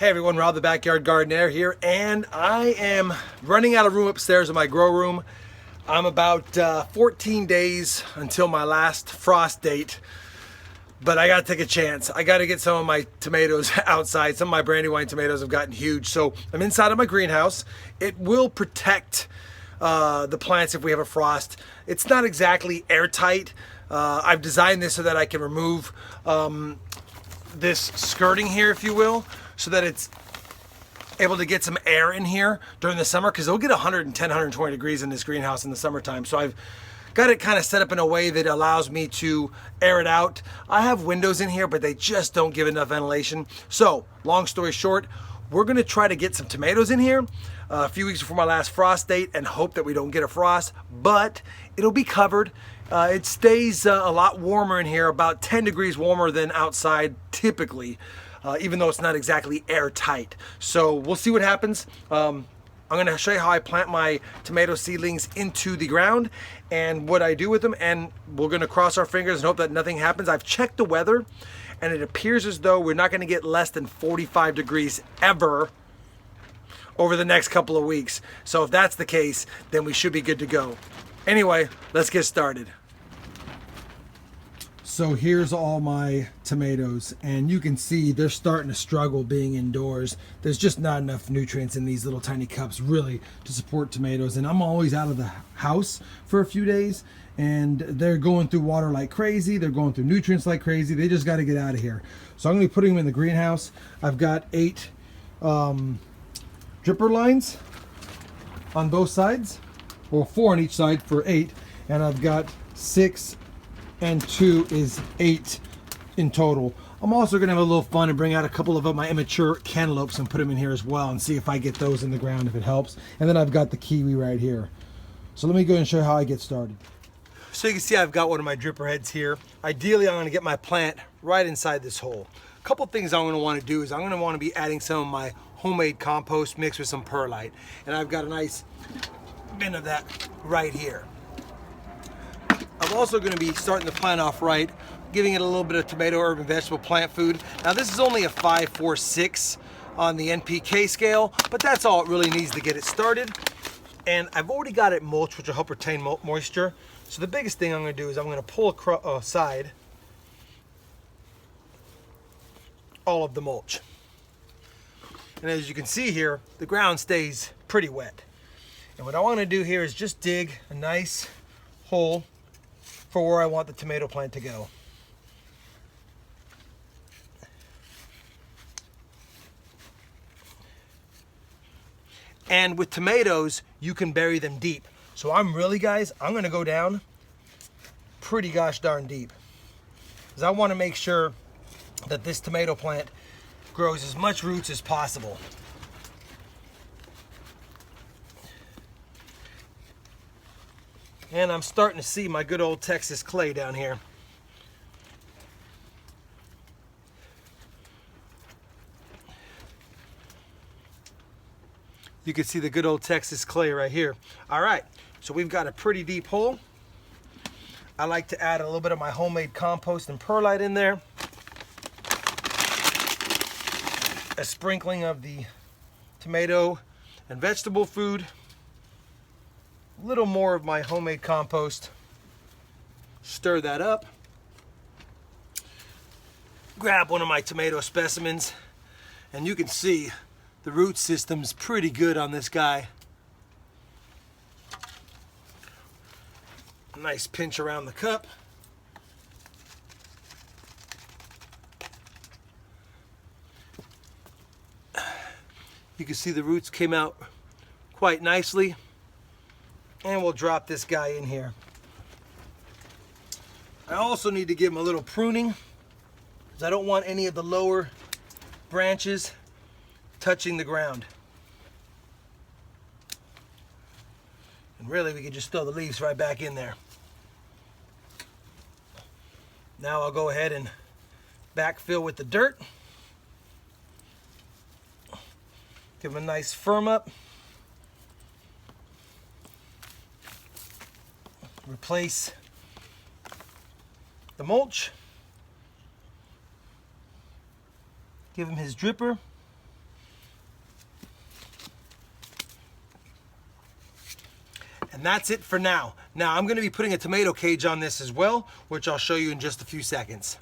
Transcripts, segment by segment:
Hey everyone, Rob the Backyard Gardener here, and I am running out of room upstairs in my grow room. I'm about 14 days until my last frost date, but I gotta take a chance. I gotta get some of my tomatoes outside. Some of my Brandywine tomatoes have gotten huge, so I'm inside of my greenhouse. It will protect the plants if we have a frost. It's not exactly airtight. I've designed this so that I can remove this skirting here, if you will, so that it's able to get some air in here during the summer, because it'll get 110, 120 degrees in this greenhouse in the summertime. So I've got it kind of set up in a way that allows me to air it out. I have windows in here, but they just don't give enough ventilation. So long story short, we're gonna try to get some tomatoes in here a few weeks before my last frost date and hope that we don't get a frost, but it'll be covered. It stays a lot warmer in here, about 10 degrees warmer than outside typically, even though it's not exactly airtight. So we'll see what happens. I'm gonna show you how I plant my tomato seedlings into the ground and what I do with them, and we're gonna cross our fingers and hope that nothing happens. I've checked the weather, and it appears as though we're not gonna get less than 45 degrees ever over the next couple of weeks. So if that's the case, then we should be good to go. Anyway, let's get started. So here's all my tomatoes, and you can see they're starting to struggle being indoors. There's just not enough nutrients in these little tiny cups really to support tomatoes, and I'm always out of the house for a few days, and they're going through water like crazy. They're going through nutrients like crazy. They just got to get out of here. So I'm going to be putting them in the greenhouse. I've got 8 dripper lines on both sides, or 4 on each side for 8, and I've got 6 and 2 is 8 in total. I'm also gonna have a little fun and bring out a couple of my immature cantaloupes and put them in here as well, and see if I get those in the ground, if it helps. And then I've got the kiwi right here. So let me go and show you how I get started. So you can see I've got one of my dripper heads here. Ideally, I'm gonna get my plant right inside this hole. A couple things I'm gonna wanna do is I'm gonna wanna be adding some of my homemade compost mixed with some perlite. And I've got a nice bin of that right here. I'm also going to be starting the plant off right, giving it a little bit of tomato, herb, and vegetable plant food. Now this is only a 5, 4, 6 on the NPK scale, but that's all it really needs to get it started. And I've already got it mulched, which will help retain moisture. So the biggest thing I'm going to do is I'm going to pull aside all of the mulch. And as you can see here, the ground stays pretty wet. And what I want to do here is just dig a nice hole for where I want the tomato plant to go. And with tomatoes, you can bury them deep. So I'm gonna go down pretty gosh darn deep, because I want to make sure that this tomato plant grows as much roots as possible. And I'm starting to see my good old Texas clay down here. You can see the good old Texas clay right here. All right, so we've got a pretty deep hole. I like to add a little bit of my homemade compost and perlite in there. A sprinkling of the tomato and vegetable food. A little more of my homemade compost. Stir that up. Grab one of my tomato specimens, and you can see the root system's pretty good on this guy. Nice pinch around the cup. You can see the roots came out quite nicely. And we'll drop this guy in here. I also need to give him a little pruning, because I don't want any of the lower branches touching the ground. And really, we can just throw the leaves right back in there. Now I'll go ahead and backfill with the dirt. Give him a nice firm up. Replace the mulch. Give him his dripper. And that's it for now. Now I'm going to be putting a tomato cage on this as well, which I'll show you in just a few seconds.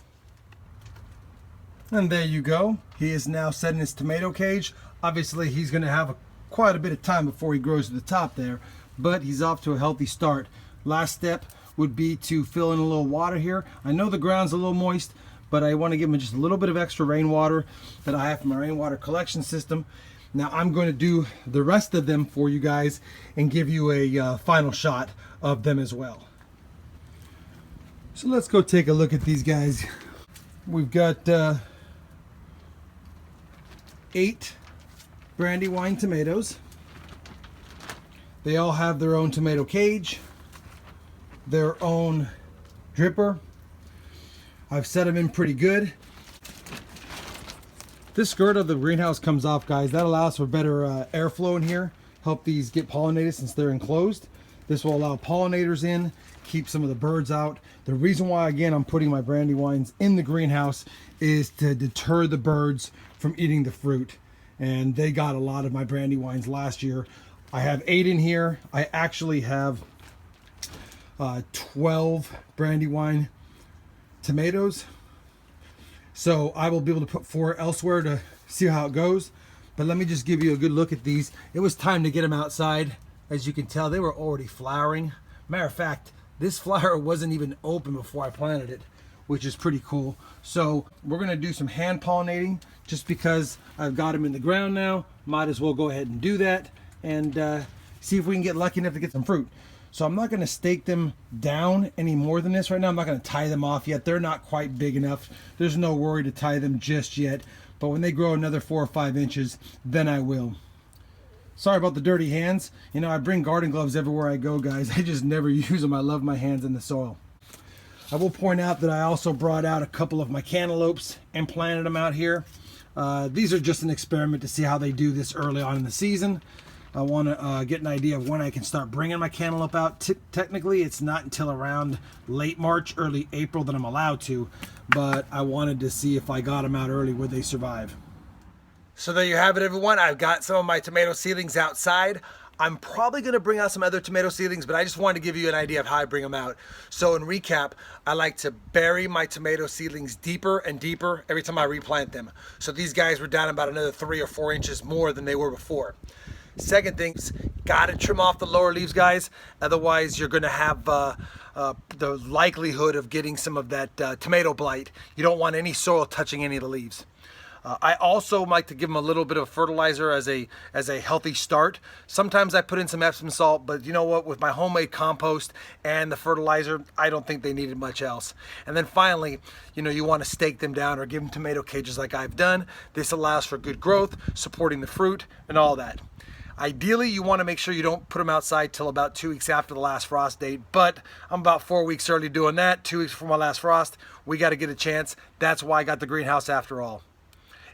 And there you go. He is now set in his tomato cage. Obviously he's going to have quite a bit of time before he grows to the top there, but he's off to a healthy start. Last step would be to fill in a little water here. I know the ground's a little moist, but I want to give him just a little bit of extra rainwater that I have from my rainwater collection system. Now I'm going to do the rest of them for you guys and give you a final shot of them as well. So let's go take a look at these guys. We've got 8 Brandywine tomatoes. They all have their own tomato cage, their own dripper. I've set them in pretty good. This skirt of the greenhouse comes off, guys. That allows for better airflow in here. Help these get pollinated since they're enclosed. This will allow pollinators in, keep some of the birds out. The reason why, again, I'm putting my Brandywines in the greenhouse is to deter the birds from eating the fruit. And they got a lot of my Brandywines last year. I have 8 in here. I actually have 12 Brandywine tomatoes. So I will be able to put 4 elsewhere to see how it goes. But let me just give you a good look at these. It was time to get them outside. As you can tell, they were already flowering. Matter of fact, this flower wasn't even open before I planted it, which is pretty cool. So we're gonna do some hand pollinating just because I've got them in the ground now. Might as well go ahead and do that and see if we can get lucky enough to get some fruit. So I'm not going to stake them down any more than this right now. I'm not going to tie them off yet. They're not quite big enough. There's no worry to tie them just yet. But when they grow another 4 or 5 inches, then I will. Sorry about the dirty hands. You know, I bring garden gloves everywhere I go, guys. I just never use them. I love my hands in the soil. I will point out that I also brought out a couple of my cantaloupes and planted them out here. These are just an experiment to see how they do this early on in the season. I want to get an idea of when I can start bringing my cantaloupe out. Technically, it's not until around late March, early April that I'm allowed to, but I wanted to see if I got them out early, would they survive? So there you have it, everyone. I've got some of my tomato seedlings outside. I'm probably going to bring out some other tomato seedlings, but I just wanted to give you an idea of how I bring them out. So in recap, I like to bury my tomato seedlings deeper and deeper every time I replant them. So these guys were down about another 3 or 4 inches more than they were before. Second thing, gotta trim off the lower leaves, guys. Otherwise, you're gonna have the likelihood of getting some of that tomato blight. You don't want any soil touching any of the leaves. I also like to give them a little bit of fertilizer as a healthy start. Sometimes I put in some Epsom salt, but you know what? With my homemade compost and the fertilizer, I don't think they needed much else. And then finally, you know, you want to stake them down or give them tomato cages like I've done. This allows for good growth, supporting the fruit and all that. Ideally, you want to make sure you don't put them outside till about 2 weeks after the last frost date, but I'm about 4 weeks early doing that, 2 weeks before my last frost. We got to get a chance. That's why I got the greenhouse after all.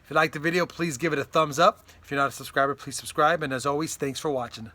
If you liked the video, please give it a thumbs up. If you're not a subscriber, please subscribe. And as always, thanks for watching.